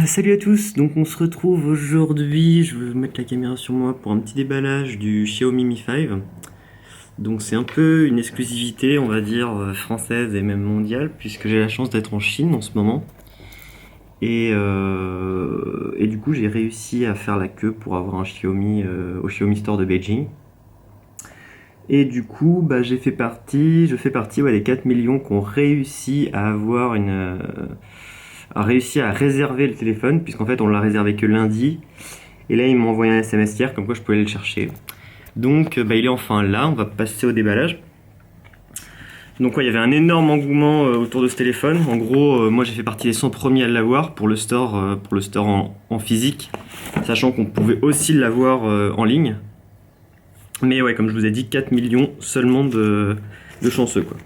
Salut à tous, donc on se retrouve aujourd'hui, je vais mettre la caméra sur moi pour un petit déballage du Xiaomi Mi 5. Donc c'est un peu une exclusivité, on va dire, française et même mondiale, puisque j'ai la chance d'être en Chine en ce moment. Et du coup j'ai réussi à faire la queue pour avoir un Xiaomi au Xiaomi Store de Beijing. Et du coup, je fais partie des 4 millions qui ont réussi à avoir a réussi à réserver le téléphone, puisqu'en fait on l'a réservé que lundi. Et là, il m'a envoyé un SMS hier, comme quoi je pouvais aller le chercher. Donc, il est enfin là, on va passer au déballage. Donc, ouais, il y avait un énorme engouement autour de ce téléphone. En gros, moi j'ai fait partie des 100 premiers à l'avoir pour le store en physique, sachant qu'on pouvait aussi l'avoir en ligne. Mais ouais, comme je vous ai dit, 4 millions seulement de chanceux, quoi.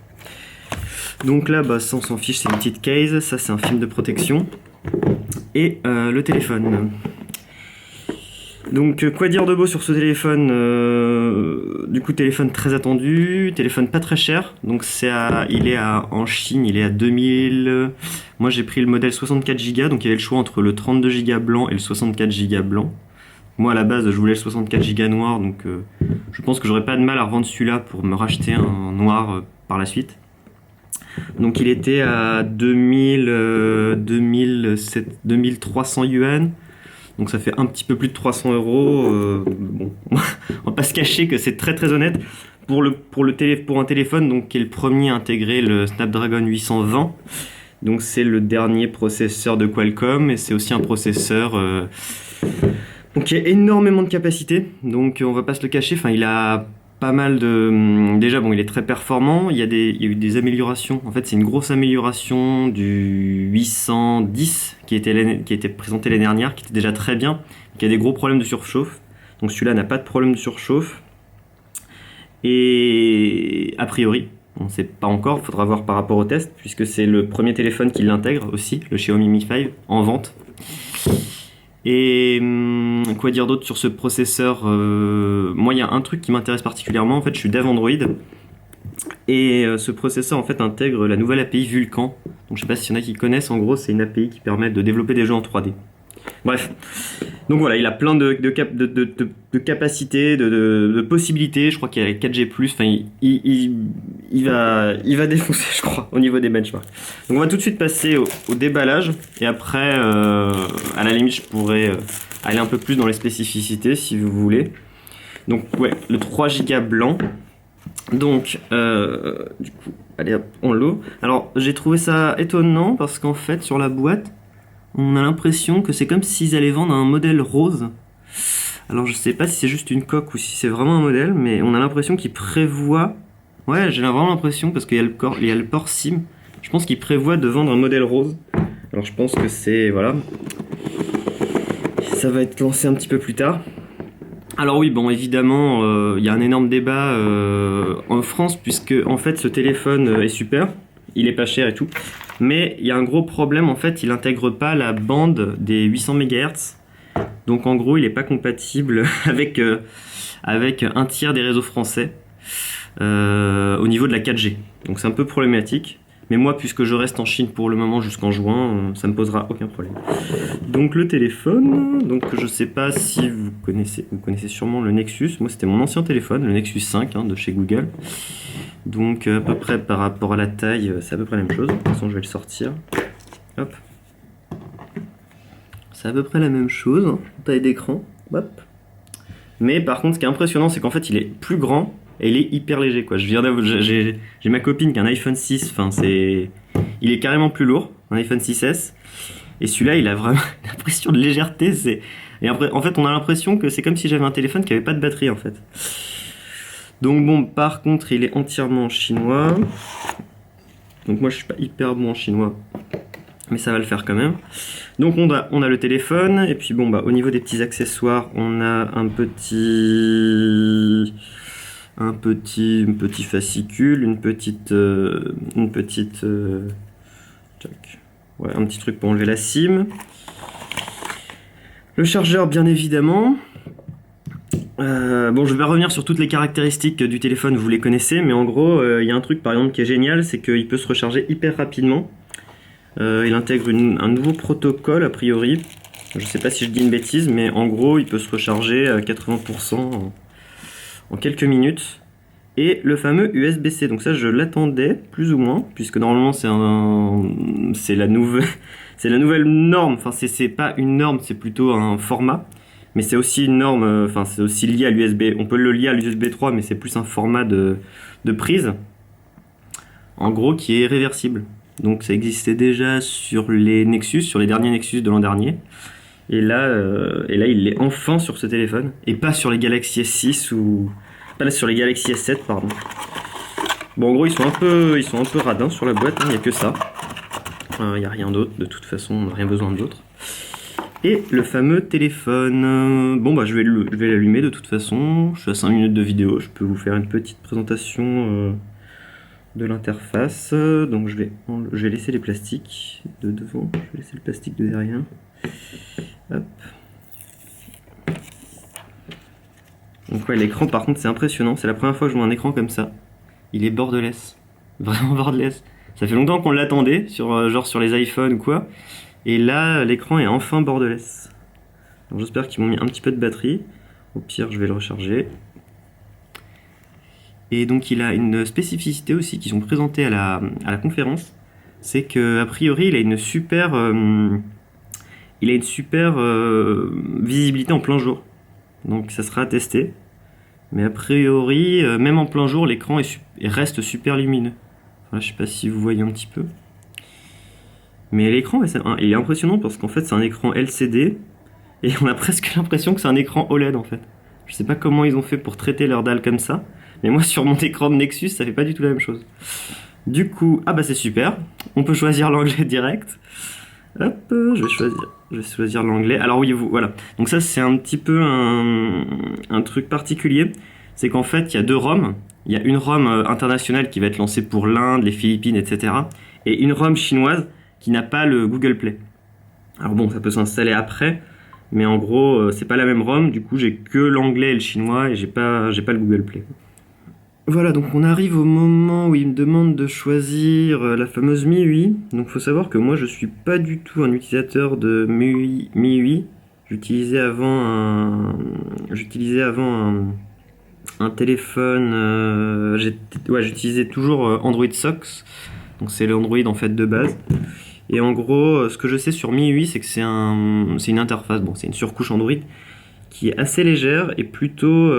Donc là, ça on s'en fiche, c'est une petite case, ça c'est un film de protection. Et le téléphone. Donc quoi dire de beau sur ce téléphone Du coup téléphone très attendu, téléphone pas très cher. Donc en Chine il est à 2000. Moi j'ai pris le modèle 64 Go, donc il y avait le choix entre le 32 Go blanc et le 64 Go blanc. Moi à la base je voulais le 64 Go noir, donc je pense que j'aurais pas de mal à revendre celui-là pour me racheter un noir par la suite. Donc il était à 2300 yuan. Donc ça fait un petit peu plus de 300 euros. Bon, on va pas se cacher que c'est très très honnête pour un téléphone donc qui est le premier à intégrer le Snapdragon 820. Donc c'est le dernier processeur de Qualcomm et c'est aussi un processeur donc qui a énormément de capacité. Donc on va pas se le cacher. Enfin il a pas mal de déjà bon il est très performant. Il y a eu des améliorations. En fait c'est une grosse amélioration du 810 qui était présenté l'année dernière, qui était déjà très bien, qui a des gros problèmes de surchauffe. Donc celui-là n'a pas de problème de surchauffe. Et a priori, on ne sait pas encore, il faudra voir par rapport au test, puisque c'est le premier téléphone qui l'intègre aussi, le Xiaomi Mi 5, en vente. Et quoi dire d'autre sur ce processeur Moi, il y a un truc qui m'intéresse particulièrement. En fait, je suis dev Android. Et ce processeur en fait intègre la nouvelle API Vulkan. Donc je sais pas s'il y en a qui connaissent, en gros c'est une API qui permet de développer des jeux en 3D. Bref, donc voilà, il a plein de capacités, de possibilités. Je crois qu'il y a 4G+, enfin il va défoncer je crois au niveau des benchmarks. Donc on va tout de suite passer au déballage et après à la limite je pourrais aller un peu plus dans les spécificités si vous voulez. Donc ouais, le 3 Go blanc. Donc, du coup, allez hop, on l'eau. Alors, j'ai trouvé ça étonnant parce qu'en fait, sur la boîte, on a l'impression que c'est comme s'ils allaient vendre un modèle rose. Alors, je sais pas si c'est juste une coque ou si c'est vraiment un modèle, mais on a l'impression qu'ils prévoient. Ouais, j'ai vraiment l'impression parce qu'il y a il y a le port SIM. Je pense qu'ils prévoient de vendre un modèle rose. Alors, je pense que c'est. Voilà. Ça va être lancé un petit peu plus tard. Alors oui, bon, évidemment, il y a un énorme débat en France, puisque en fait ce téléphone est super, il est pas cher et tout, mais il y a un gros problème, en fait, il intègre pas la bande des 800 MHz, donc en gros il est pas compatible avec un tiers des réseaux français au niveau de la 4G, donc c'est un peu problématique. Mais moi, puisque je reste en Chine pour le moment jusqu'en juin, ça me posera aucun problème. Donc le téléphone, donc je sais pas si vous connaissez sûrement le Nexus. Moi c'était mon ancien téléphone, le Nexus 5 de chez Google. Donc à peu près par rapport à la taille, c'est à peu près la même chose. De toute façon je vais le sortir. Hop. C'est à peu près la même chose, taille d'écran. Hop. Mais par contre ce qui est impressionnant c'est qu'en fait il est plus grand et il est hyper léger quoi. J'ai ma copine qui a un iPhone 6, il est carrément plus lourd, un iPhone 6S. Et celui-là, il a vraiment l'impression de légèreté. Et après, en fait, on a l'impression que c'est comme si j'avais un téléphone qui avait pas de batterie, en fait. Donc bon, par contre, il est entièrement en chinois. Donc moi, je suis pas hyper bon en chinois, mais ça va le faire quand même. Donc on a le téléphone, et puis bon, au niveau des petits accessoires, on a un petit fascicule, une petite, ouais, un petit truc pour enlever la SIM. Le chargeur, bien évidemment. Bon, je vais pas revenir sur toutes les caractéristiques du téléphone, vous les connaissez, mais en gros, il y a un truc par exemple qui est génial, c'est qu'il peut se recharger hyper rapidement. Il intègre un nouveau protocole a priori. Je sais pas si je dis une bêtise, mais en gros il peut se recharger à 80% en quelques minutes. Et le fameux USB-C, donc ça je l'attendais plus ou moins, puisque normalement c'est la nouvelle norme, enfin c'est pas une norme, c'est plutôt un format, mais c'est aussi une norme, enfin c'est aussi lié à l'USB, on peut le lier à l'USB 3, mais c'est plus un format de prise, en gros qui est réversible. Donc ça existait déjà sur les Nexus, sur les derniers Nexus de l'an dernier, et là il l'est enfin sur ce téléphone, et pas sur les Galaxy S6 ou... Pas là sur les Galaxy S7, pardon. Bon, en gros, ils sont un peu radins sur la boîte, il n'y a que ça. Il n'y a rien d'autre, de toute façon, on n'a rien besoin d'autre. Et le fameux téléphone. Bon, bah, je vais l'allumer de toute façon. Je suis à 5 minutes de vidéo, je peux vous faire une petite présentation de l'interface. Donc, je vais laisser les plastiques de devant, je vais laisser le plastique de derrière. Hop. Donc ouais, l'écran par contre c'est impressionnant, c'est la première fois que je vois un écran comme ça. Il est borderless, vraiment borderless. Ça fait longtemps qu'on l'attendait, genre sur les iPhones ou quoi. Et là, l'écran est enfin borderless. Alors j'espère qu'ils m'ont mis un petit peu de batterie. Au pire, je vais le recharger. Et donc il a une spécificité aussi qui sont présentées à la conférence. C'est que a priori, il a une super visibilité en plein jour. Donc ça sera à tester. Mais a priori, même en plein jour, l'écran reste super lumineux. Enfin, je sais pas si vous voyez un petit peu. Mais l'écran, il est impressionnant parce qu'en fait c'est un écran LCD. Et on a presque l'impression que c'est un écran OLED en fait. Je sais pas comment ils ont fait pour traiter leur dalle comme ça. Mais moi sur mon écran de Nexus, ça fait pas du tout la même chose. Du coup, ah bah c'est super. On peut choisir l'anglais direct. Hop, je vais choisir l'anglais. Alors oui, voilà. Donc ça, c'est un petit peu un truc particulier. C'est qu'en fait, il y a deux ROM. Il y a une ROM internationale qui va être lancée pour l'Inde, les Philippines, etc. Et une ROM chinoise qui n'a pas le Google Play. Alors bon, ça peut s'installer après. Mais en gros, c'est pas la même ROM. Du coup, j'ai que l'anglais et le chinois et j'ai pas le Google Play. Voilà, donc on arrive au moment où il me demande de choisir la fameuse MIUI. Donc faut savoir que moi je suis pas du tout un utilisateur de MIUI. J'utilisais avant un téléphone. J'utilisais toujours Android Socks. Donc c'est l'Android en fait de base. Et en gros, ce que je sais sur MIUI, c'est que c'est une interface. Bon, c'est une surcouche Android qui est assez légère et plutôt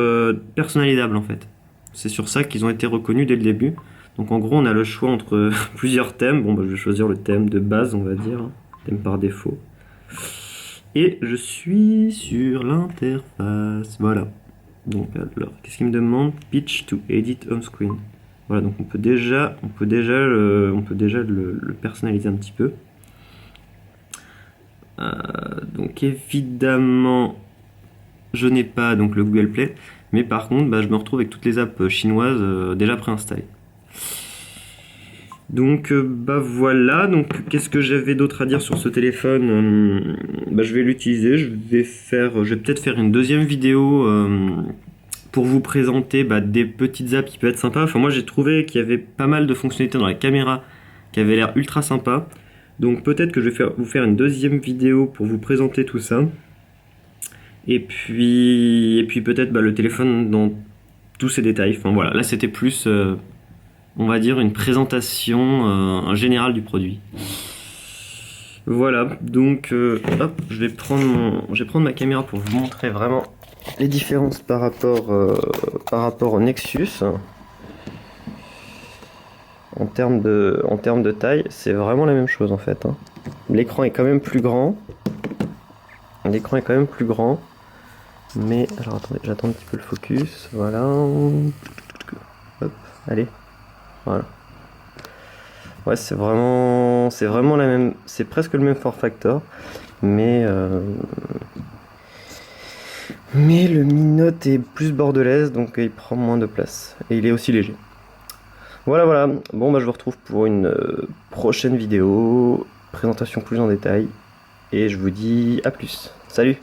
personnalisable en fait. C'est sur ça qu'ils ont été reconnus dès le début. Donc en gros, on a le choix entre plusieurs thèmes. Bon, bah, je vais choisir le thème de base, on va dire. Thème par défaut. Et je suis sur l'interface. Voilà. Donc alors, qu'est-ce qu'il me demande? Pitch to edit home screen. Voilà, donc on peut déjà le personnaliser un petit peu. Donc évidemment, je n'ai pas donc le Google Play. Mais par contre, bah, je me retrouve avec toutes les apps chinoises déjà préinstallées. Donc bah voilà, donc qu'est-ce que j'avais d'autre à dire sur ce téléphone? Bah, je vais l'utiliser, je vais peut-être faire une deuxième vidéo pour vous présenter des petites apps qui peuvent être sympas. Enfin moi j'ai trouvé qu'il y avait pas mal de fonctionnalités dans la caméra qui avaient l'air ultra sympa. Donc peut-être que je vais vous faire une deuxième vidéo pour vous présenter tout ça. Et puis peut-être le téléphone dans tous ses détails. Enfin voilà, là c'était plus, on va dire, une présentation générale du produit. Voilà, donc hop, je vais prendre ma caméra pour vous montrer vraiment les différences par rapport au Nexus. En termes de taille, c'est vraiment la même chose en fait. Hein. L'écran est quand même plus grand. Mais, alors attendez, j'attends un petit peu le focus, voilà. Hop, allez, voilà. Ouais, c'est vraiment la même, c'est presque le même form factor, mais le Mi Note est plus bordelaise, donc il prend moins de place, et il est aussi léger. Voilà, bon bah je vous retrouve pour une prochaine vidéo, présentation plus en détail, et je vous dis à plus, salut!